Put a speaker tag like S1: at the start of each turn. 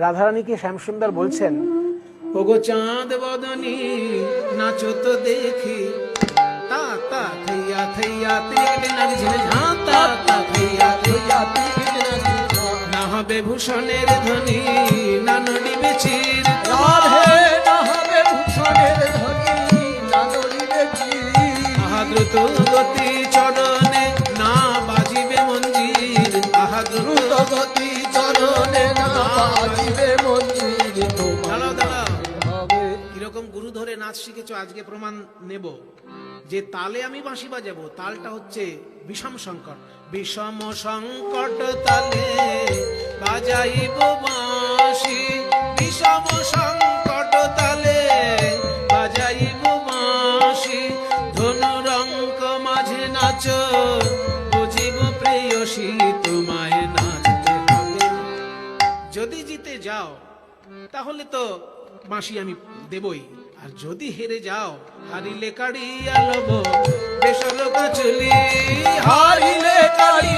S1: রাধারানীকে শ্যামসুন্দর বলছেন,
S2: ওগো চাঁদ বদনী নাচো তো দেখি, তা তা থইয়া থইয়া তেলে নাচে ঝাঁ, তা তা থইয়া থইয়া না হবে ভূষণের ধ্বনি, না নড়িবে চির
S3: রাধে না হবে ভূষণের ধ্বনি, না নড়িবে চির।
S2: আহা দ্রুত গতি চরণে না বাজিবে মঞ্জির, আহা দ্রুত
S3: গতি চরণে না বাজিবে মন্দির।
S2: দাঁড়াও দাঁড়াও,
S3: হবে
S2: কিরকম গুরু ধরে নাচ শিখেছো আজকে প্রমাণ নেব। যে তালে আমি বাঁশি বাজাবো, তালটা হচ্ছে বিষম সংকট, বিষম সংকট তালে বাজাইব বাঁশি, বিষম সংকট তালে বাজাইব বাঁশি, ধনুরঙ্ক মাঝে নাচো বুঝিব প্রেয়সী, তোমায় নাচতে হবে। যদি জিতে যাও তাহলে তো বাঁশি আমি দেবই, আর যদি হেরে যাও হারিলে কাড়িয়া লব বেসরকা চুলি,
S3: হারিলে কাড়ি